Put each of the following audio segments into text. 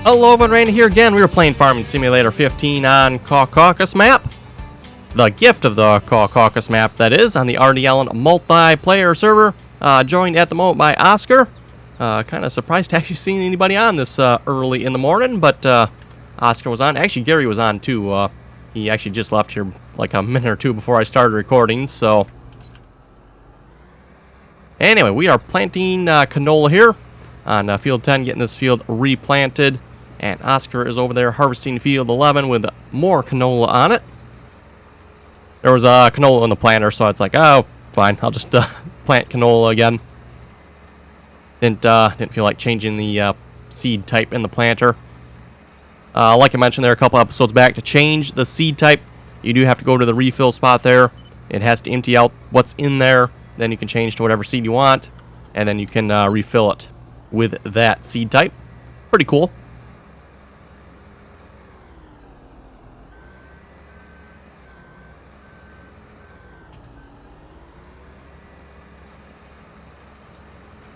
Hello everyone, Randy here again. We were playing Farming Simulator 15 on Caucasus map. The gift of the Caucasus map, that is, on the RDAllen multiplayer server. Joined at the moment by Oscar. Kind of surprised to actually see anybody on this early in the morning, but Oscar was on. Actually, Gary was on too. He actually just left here like a minute or two before I started recording, so... Anyway, we are planting canola here on field 10, getting this field replanted. And Oscar is over there harvesting field 11 with more canola on it. There was canola in the planter, so it's like, oh, fine, I'll just plant canola again. Didn't feel like changing the seed type in the planter. Like I mentioned there a couple episodes back, to change the seed type, you do have to go to the refill spot there. It has to empty out what's in there. Then you can change to whatever seed you want, and then you can refill it with that seed type. Pretty cool.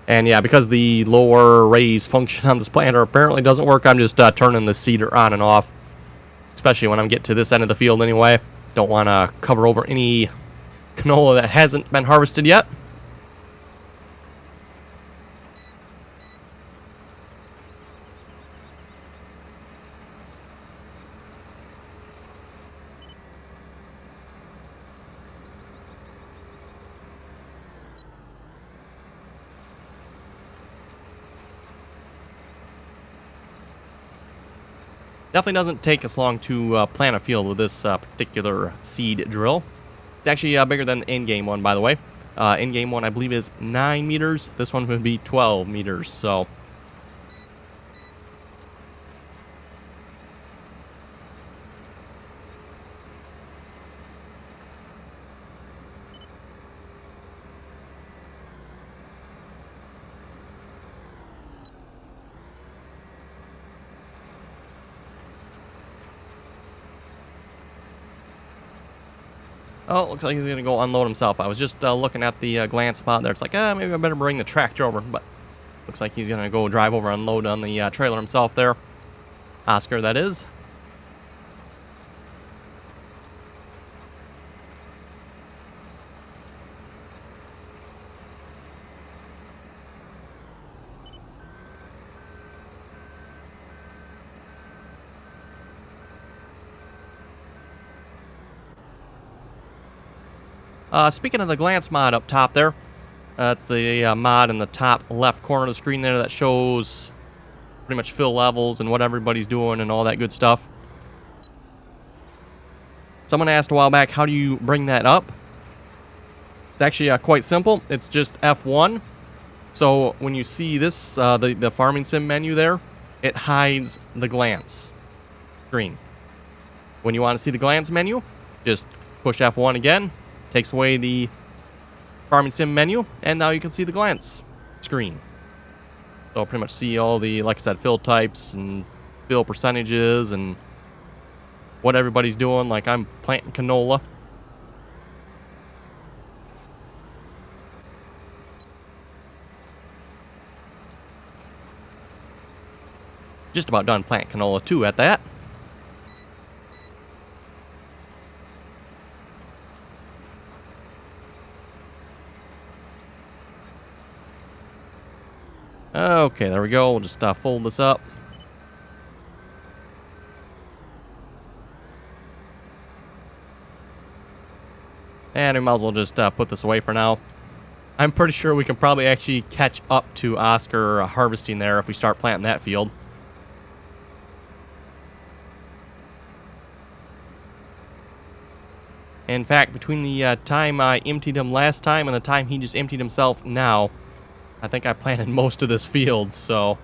And yeah, because the lower raise function on this planter apparently doesn't work, I'm just turning the seeder on and off. Especially when I'm getting to this end of the field anyway. Don't want to cover over any canola that hasn't been harvested yet. Definitely doesn't take as long to plant a field with this particular seed drill. It's actually bigger than the in-game one, by the way. In-game one, I believe, is 9 meters. This one would be 12 meters, so... Oh, looks like he's going to go unload himself. I was just looking at the glance spot there. It's like, maybe I better bring the tractor over. But looks like he's going to go drive over and unload on the trailer himself there. Oscar, that is. Speaking of the glance mod up top there, that's the mod in the top left corner of the screen there that shows pretty much fill levels and what everybody's doing and all that good stuff. Someone asked a while back, how do you bring that up? It's actually quite simple. It's just F1. So when you see this, the farming sim menu there, it hides the glance screen. When you want to see the glance menu, just push F1 again. Takes away the farming sim menu, and now you can see the glance screen. So pretty much see all the, like I said, fill types and fill percentages and what everybody's doing. Like I'm planting canola. Just about done planting canola too at that. Okay, there we go. We'll just fold this up. And we might as well just put this away for now. I'm pretty sure we can probably actually catch up to Oscar harvesting there if we start planting that field. In fact, between the time I emptied him last time and the time he just emptied himself now, I think I planted most of this field, so...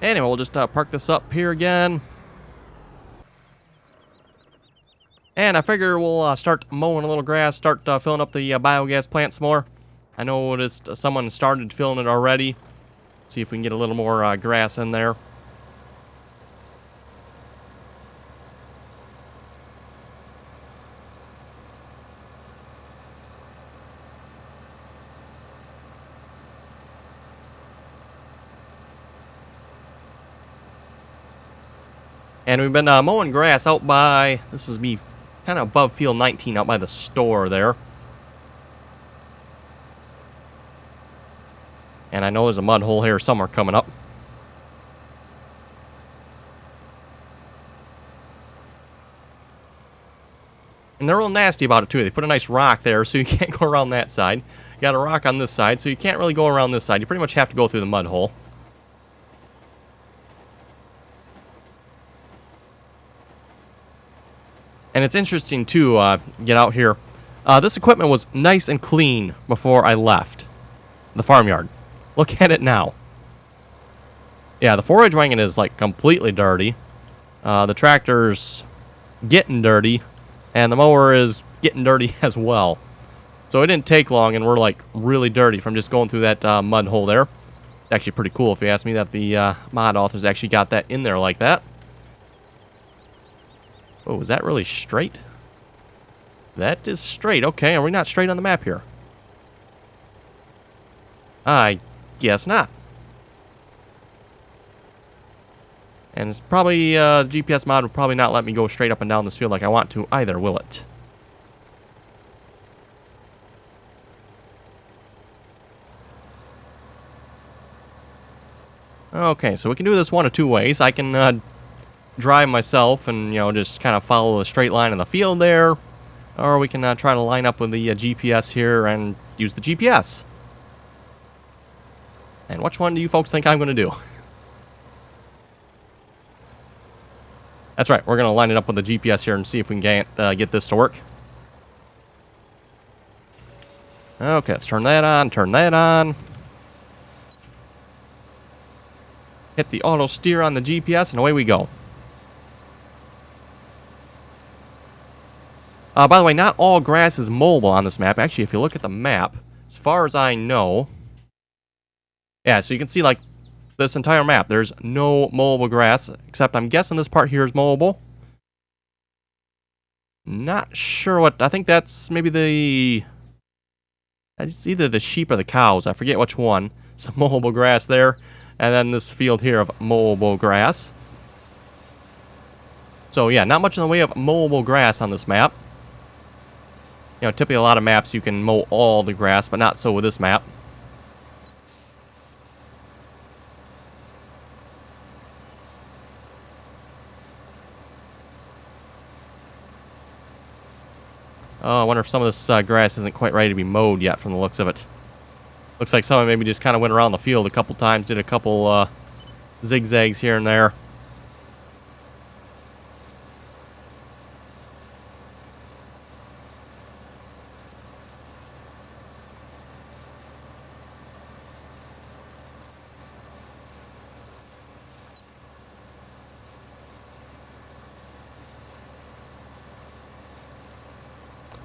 Anyway, we'll just park this up here again. And I figure we'll start mowing a little grass, start filling up the biogas plant some more. I noticed someone started filling it already. See if we can get a little more grass in there. And we've been mowing grass out by, this is me kind of above field 19 out by the store there. And I know there's a mud hole here somewhere coming up. And they're real nasty about it too. They put a nice rock there so you can't go around that side. You got a rock on this side so you can't really go around this side. You pretty much have to go through the mud hole. And it's interesting to get out here. This equipment was nice and clean before I left the farmyard. Look at it now. Yeah, the forage wagon is like completely dirty. The tractor's getting dirty. And the mower is getting dirty as well. So it didn't take long and we're like really dirty from just going through that mud hole there. It's actually pretty cool if you ask me that the mod authors actually got that in there like that. Oh, is that really straight? That is straight. Okay, are we not straight on the map here? I guess not. And it's probably, the GPS mod would probably not let me go straight up and down this field like I want to either, will it? Okay, so we can do this one of two ways. I can drive myself and, you know, just kind of follow the straight line in the field there. Or we can try to line up with the GPS here and use the GPS. And which one do you folks think I'm going to do? That's right, we're going to line it up with the GPS here and see if we can get this to work. Okay, let's turn that on, turn that on. Hit the auto steer on the GPS and away we go. By the way, not all grass is mowable on this map. Actually, if you look at the map, as far as I know... Yeah, so you can see, like, this entire map, there's no mowable grass, except I'm guessing this part here is mowable. Not sure what... I think that's maybe the... It's either the sheep or the cows. I forget which one. Some mowable grass there. And then this field here of mowable grass. So, yeah, not much in the way of mowable grass on this map. You know, typically a lot of maps you can mow all the grass, but not so with this map. Oh, I wonder if some of this grass isn't quite ready to be mowed yet from the looks of it. Looks like someone maybe just kind of went around the field a couple times, did a couple zigzags here and there.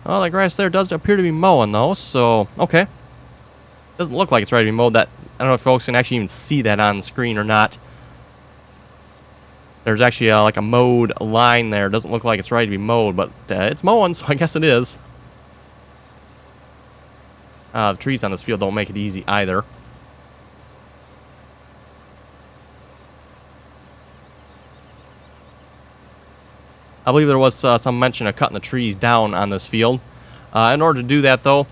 Oh, the grass there does appear to be mowing, though, so, okay. Doesn't look like it's ready to be mowed. That, I don't know if folks can actually even see that on the screen or not. There's actually like a mowed line there. Doesn't look like it's ready to be mowed, but it's mowing, so I guess it is. The trees on this field don't make it easy either. I believe there was some mention of cutting the trees down on this field. In order to do that, though,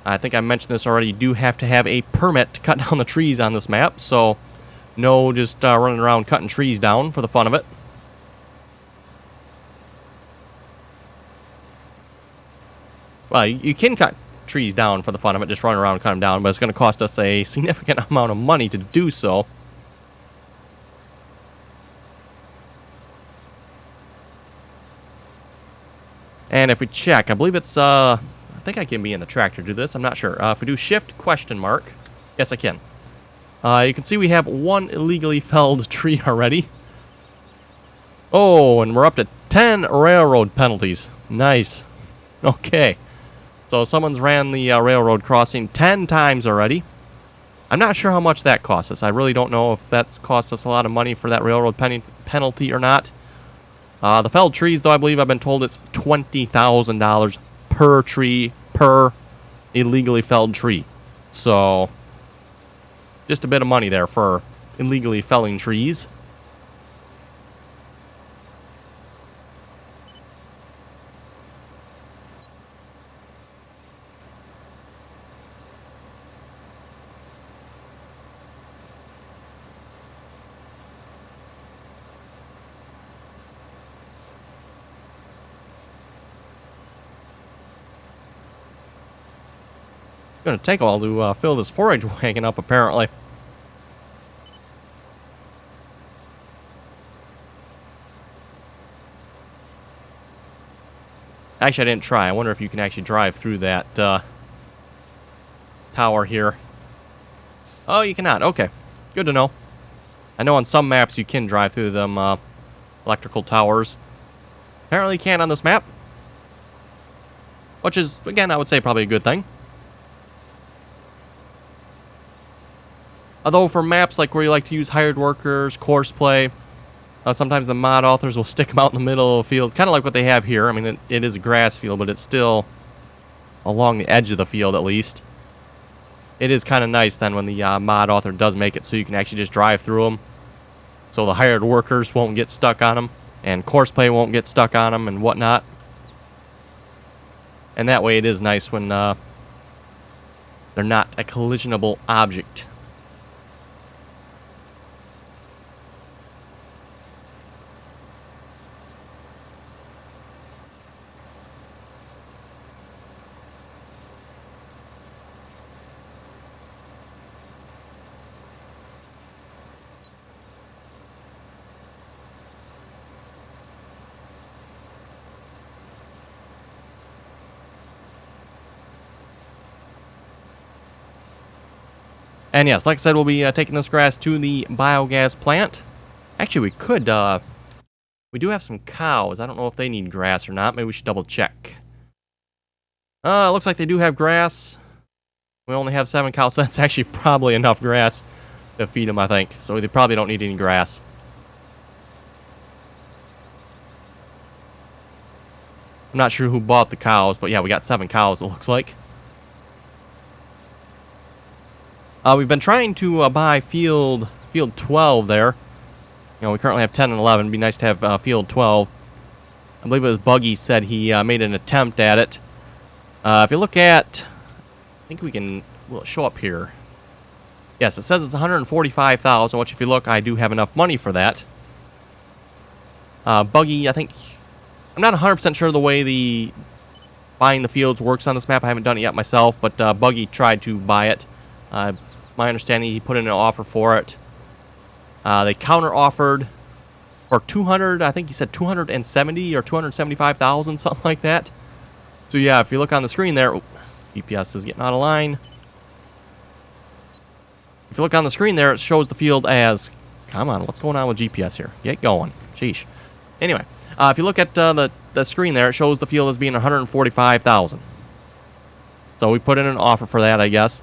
I think I mentioned this already, you do have to have a permit to cut down the trees on this map, so no just running around cutting trees down for the fun of it. Well, you can cut trees down for the fun of it, just running around and cut them down, but it's going to cost us a significant amount of money to do so. And if we check, I believe it's, I think I can be in the tractor to do this, I'm not sure. If we do shift question mark, yes I can. You can see we have one illegally felled tree already. Oh, and we're up to 10 railroad penalties. Nice. Okay. So someone's ran the railroad crossing 10 times already. I'm not sure how much that cost us. I really don't know if that's cost us a lot of money for that railroad penalty or not. The felled trees, though, I believe I've been told it's $20,000 per tree, per illegally felled tree. So, just a bit of money there for illegally felling trees. Going to take a while to fill this forage wagon up, apparently. Actually, I didn't try. I wonder if you can actually drive through that tower here. Oh, you cannot. Okay. Good to know. I know on some maps you can drive through them electrical towers. Apparently you can't on this map. Which is, again, I would say probably a good thing. Although for maps like where you like to use hired workers, course play, sometimes the mod authors will stick them out in the middle of the field, kind of like what they have here. I mean, it is a grass field, but it's still along the edge of the field at least. It is kind of nice then when the mod author does make it so you can actually just drive through them. So the hired workers won't get stuck on them, and course play won't get stuck on them and whatnot. And that way it is nice when they're not a collisionable object. And yes, like I said, we'll be taking this grass to the biogas plant. Actually, we could, we do have some cows. I don't know if they need grass or not. Maybe we should double check. Looks like they do have grass. We only have 7 cows, so that's actually probably enough grass to feed them, I think. So they probably don't need any grass. I'm not sure who bought the cows, but yeah, we got 7 cows, it looks like. We've been trying to buy field 12 there. You know, we currently have 10 and 11. It'd be nice to have field 12. I believe it was Buggy said he made an attempt at it. If you look at, I think will it show up here? Yes, it says it's 145,000, which if you look, I do have enough money for that. Buggy, I think, I'm not 100% sure the way the buying the fields works on this map. I haven't done it yet myself, but Buggy tried to buy it. My understanding, he put in an offer for it. They counter-offered for 200, I think he said 270 or 275,000, something like that. So yeah, if you look on the screen there, GPS is getting out of line. If you look on the screen there, it shows the field as, come on, what's going on with GPS here? Get going. Sheesh. Anyway, if you look at the screen there, it shows the field as being 145,000. So we put in an offer for that, I guess.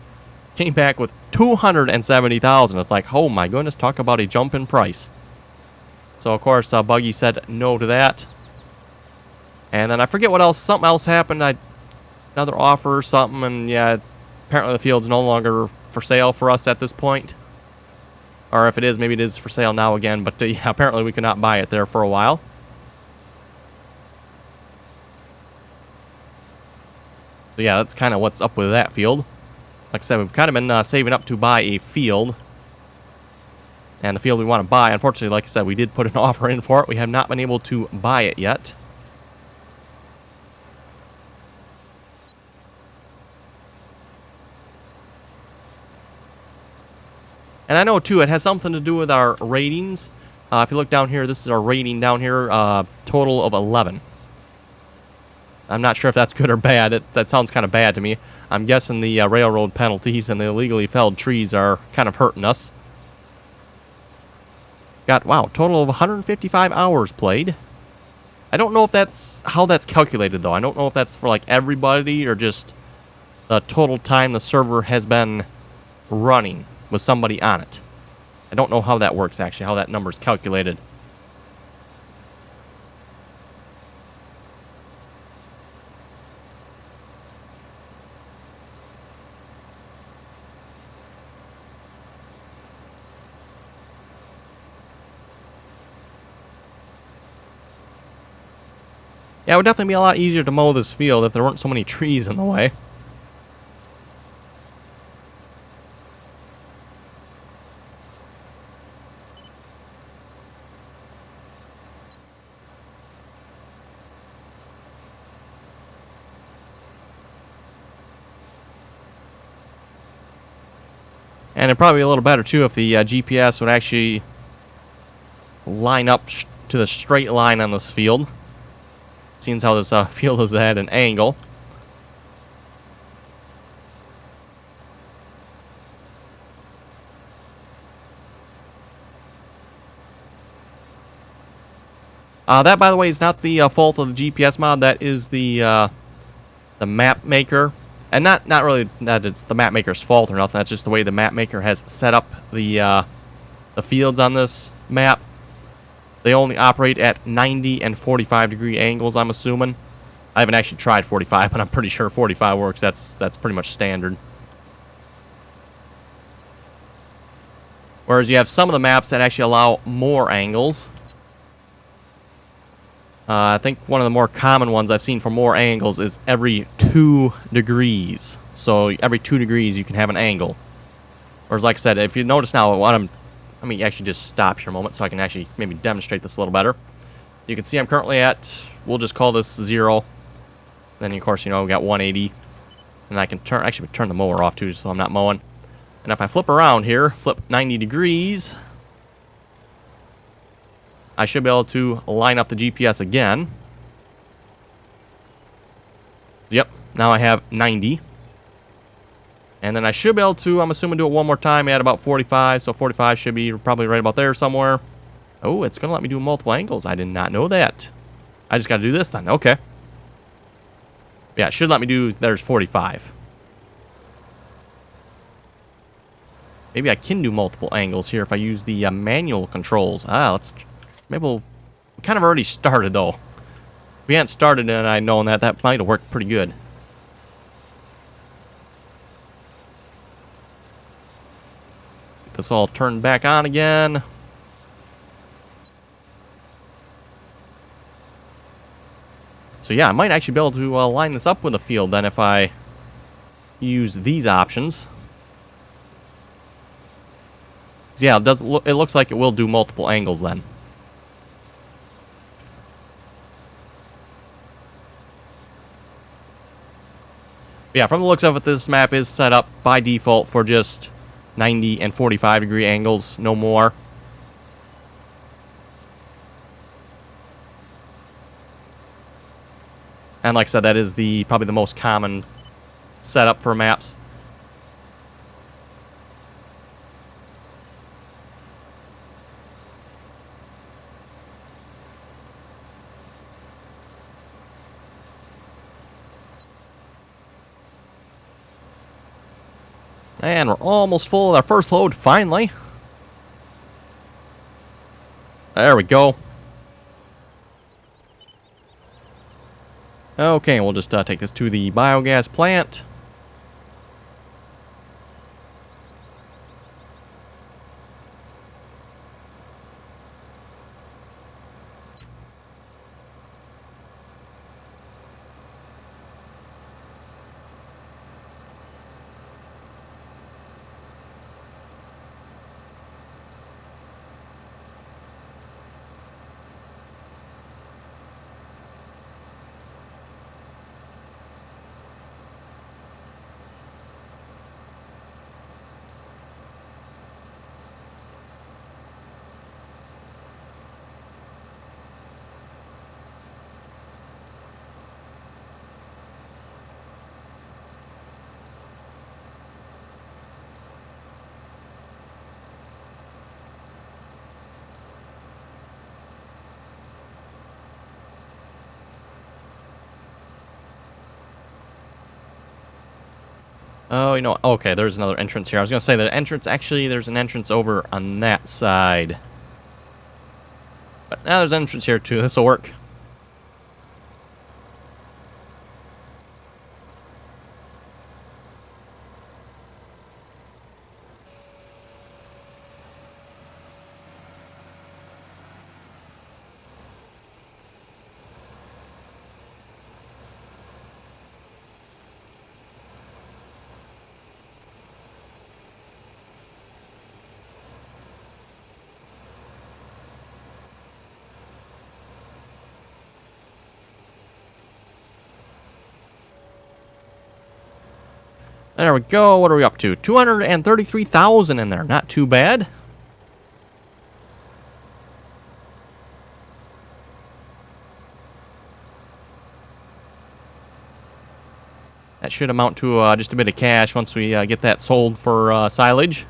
Came back with 270,000. It's like, oh my goodness, talk about a jump in price. So of course, Buggy said no to that. And then I forget what else. Something else happened. Another offer or something, and yeah, apparently the field's no longer for sale for us at this point. Or if it is, maybe it is for sale now again. But yeah, apparently we could not buy it there for a while. So yeah, that's kind of what's up with that field. Like I said, we've kind of been saving up to buy a field. And the field we want to buy, unfortunately, like I said, we did put an offer in for it. We have not been able to buy it yet. And I know, too, it has something to do with our ratings. If you look down here, this is our rating down here, total of 11. I'm not sure if that's good or bad. That sounds kind of bad to me. I'm guessing the railroad penalties and the illegally felled trees are kind of hurting us. Got, wow, total of 155 hours played. I don't know if that's how that's calculated, though. I don't know if that's for, like, everybody or just the total time the server has been running with somebody on it. I don't know how that works, actually, how that number's calculated. Yeah, it would definitely be a lot easier to mow this field if there weren't so many trees in the way. And it'd probably be a little better, too, if the GPS would actually line up to the straight line on this field. Seeing how this field is at an angle. That, by the way, is not the fault of the GPS mod. That is the map maker. And not really that it's the map maker's fault or nothing. That's just the way the map maker has set up the fields on this map. They only operate at 90 and 45 degree angles, I'm assuming. I haven't actually tried 45, but I'm pretty sure 45 works. That's pretty much standard. Whereas you have some of the maps that actually allow more angles. I think one of the more common ones I've seen for more angles is every 2 degrees. So every 2 degrees you can have an angle. Whereas, like I said, if you notice now, let me actually just stop here a moment so I can actually maybe demonstrate this a little better. You can see I'm currently at, we'll just call this 0. Then, of course, we got 180. And I can actually turn the mower off too so I'm not mowing. And if I flip around here, flip 90 degrees, I should be able to line up the GPS again. Yep, now I have 90. And then I should be able to, I'm assuming, do it one more time at about 45. So 45 should be probably right about there somewhere. Oh, it's going to let me do multiple angles. I did not know that. I just got to do this then. Okay. Yeah, it should let me do, there's 45. Maybe I can do multiple angles here if I use the manual controls. Maybe we kind of already started, though. If we hadn't started and I'd known that, that might have worked pretty good. Get this all turned back on again. So yeah, I might actually be able to line this up with a field then if I use these options. So yeah, it looks like it will do multiple angles then. Yeah, from the looks of it, this map is set up by default for just 90 and 45 degree angles, no more. And like I said, that is probably the most common setup for maps. And we're almost full of our first load, finally. There we go. Okay, we'll just take this to the biogas plant. Oh, you know, okay, there's another entrance here. I was going to say the entrance, actually, there's an entrance over on that side. But now there's an entrance here, too. This will work. There we go. What are we up to? 233,000 in there. Not too bad. That should amount to just a bit of cash once we get that sold for silage.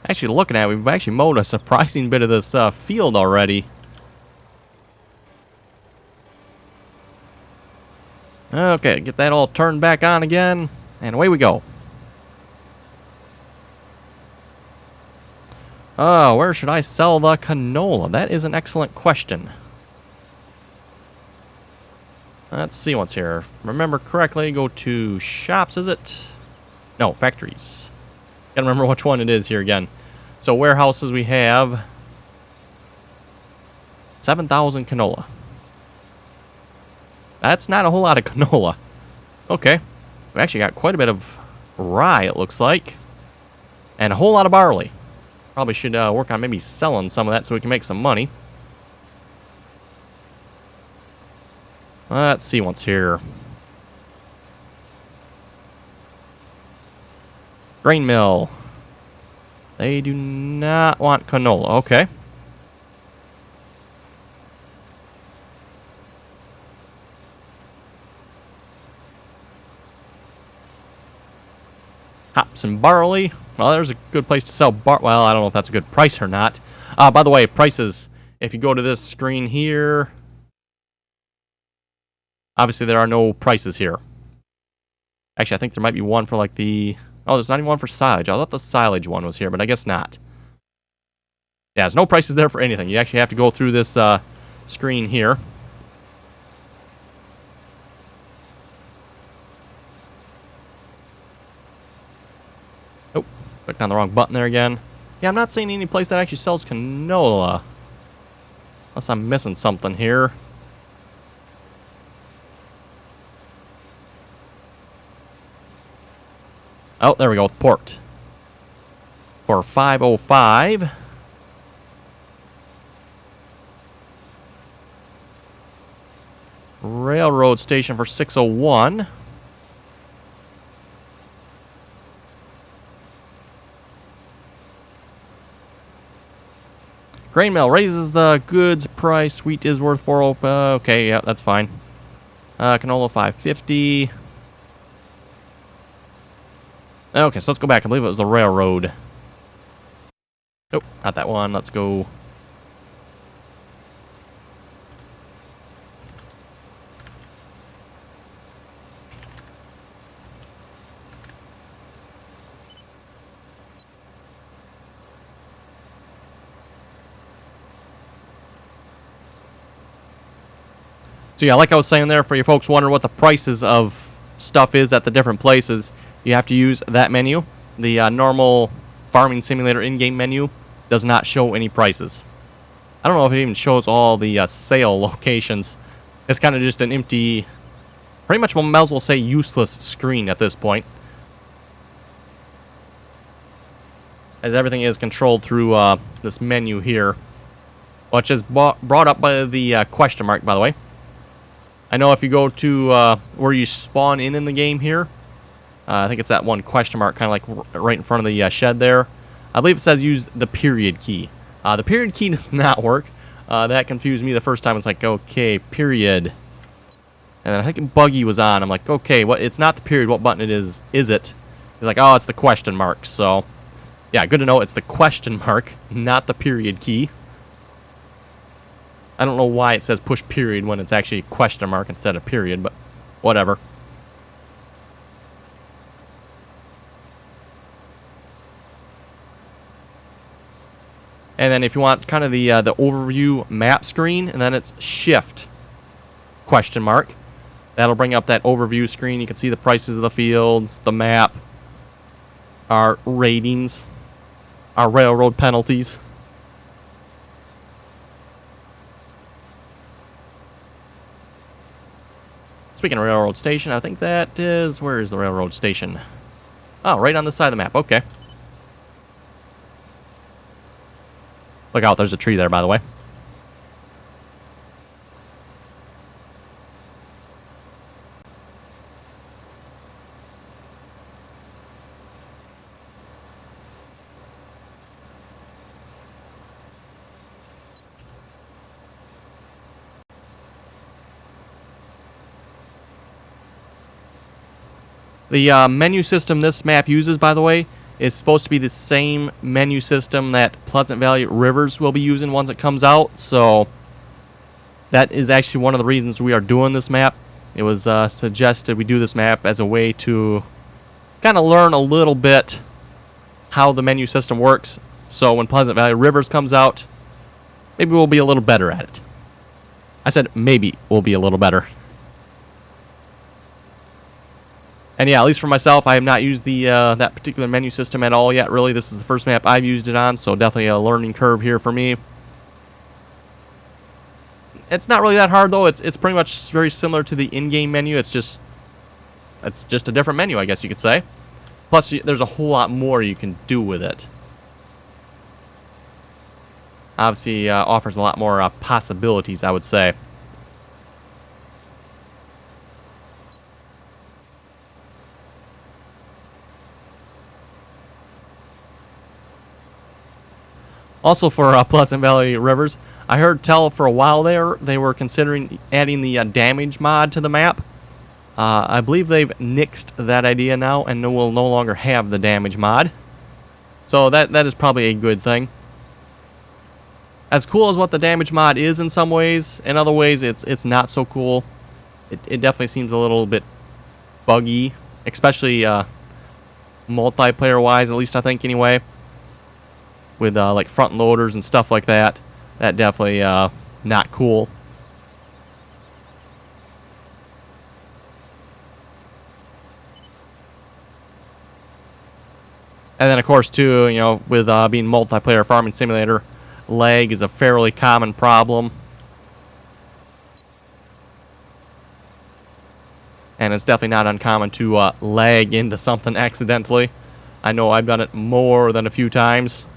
Actually, looking at it, we've actually mowed a surprising bit of this field already. Okay, get that all turned back on again, and away we go. Where should I sell the canola? That is an excellent question. Let's see what's here. Remember correctly, go to shops, is it? No, factories. Gotta remember which one it is here again. So warehouses, we have 7,000 canola. That's not a whole lot of canola. Okay. We actually got quite a bit of rye, it looks like. And a whole lot of barley. Probably should work on maybe selling some of that so we can make some money. Let's see what's here. Grain mill. They do not want canola. Okay. Hops and barley. Well, there's a good place to sell well, I don't know if that's a good price or not. By the way, prices, if you go to this screen here, obviously there are no prices here. Actually, I think there might be one for like the... Oh, there's not even one for silage. I thought the silage one was here, but I guess not. Yeah, there's no prices there for anything. You actually have to go through this screen here. Oh, clicked on the wrong button there again. Yeah, I'm not seeing any place that actually sells canola. Unless I'm missing something here. Oh, there we go with port. For 505. Railroad station for 601. Grain mill raises the goods price. Wheat is worth 4. Okay, yeah, that's fine. Canola 550. Okay, so let's go back. I believe it was the railroad. Nope, not that one. Let's go. So yeah, like I was saying there, for you folks wondering what the prices of stuff is at the different places, you have to use that menu. the normal Farming Simulator in-game menu does not show any prices. I don't know if it even shows all the sale locations. It's kind of just an empty, pretty much we might as well say useless screen at this point, as everything is controlled through this menu here, which is brought up by the question mark, by the way. I know if you go to where you spawn in the game here, I think it's that one question mark kind of like right in front of the shed there. I believe it says use the period key. The period key does not work. That confused me the first time. It's like, okay, period. And then I think Buggy was on. I'm like, okay, what? It's not the period. What button it is it? He's like, oh, it's the question mark. So, yeah, good to know it's the question mark, not the period key. I don't know why it says push period when it's actually a question mark instead of period, but whatever. And then if you want kind of the overview map screen, and then it's shift question mark. That'll bring up that overview screen. You can see the prices of the fields, the map, our ratings, our railroad penalties. Speaking of railroad station, I think that is... Where is the railroad station? Oh, right on this side of the map. Okay. Look out, there's a tree there, by the way. The menu system this map uses, by the way, is supposed to be the same menu system that Pleasant Valley Rivers will be using once it comes out. So that is actually one of the reasons we are doing this map. It was suggested we do this map as a way to kind of learn a little bit how the menu system works. So when Pleasant Valley Rivers comes out, maybe we'll be a little better at it. I said maybe we'll be a little better. And yeah, at least for myself, I have not used the that particular menu system at all yet. Really, this is the first map I've used it on, so definitely a learning curve here for me. It's not really that hard though. It's pretty much very similar to the in-game menu. It's just a different menu, I guess you could say. Plus, there's a whole lot more you can do with it. Obviously, offers a lot more possibilities, I would say. Also for Pleasant Valley Rivers, I heard tell for a while there they were considering adding the damage mod to the map. I believe they've nixed that idea now and will no longer have the damage mod. So that is probably a good thing. As cool as what the damage mod is in some ways, in other ways it's not so cool. It definitely seems a little bit buggy, especially multiplayer wise, at least I think anyway. With like front loaders and stuff like that. That definitely not cool. And then of course too, you know, with being multiplayer farming simulator, lag is a fairly common problem. And it's definitely not uncommon to lag into something accidentally. I know I've done it more than a few times.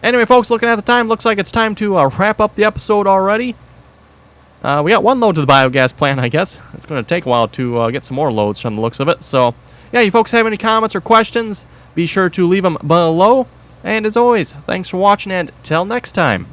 Anyway, folks, looking at the time, looks like it's time to wrap up the episode already. We got one load to the biogas plant, I guess. It's going to take a while to get some more loads from the looks of it. So, yeah, you folks have any comments or questions, be sure to leave them below. And as always, thanks for watching, and till next time.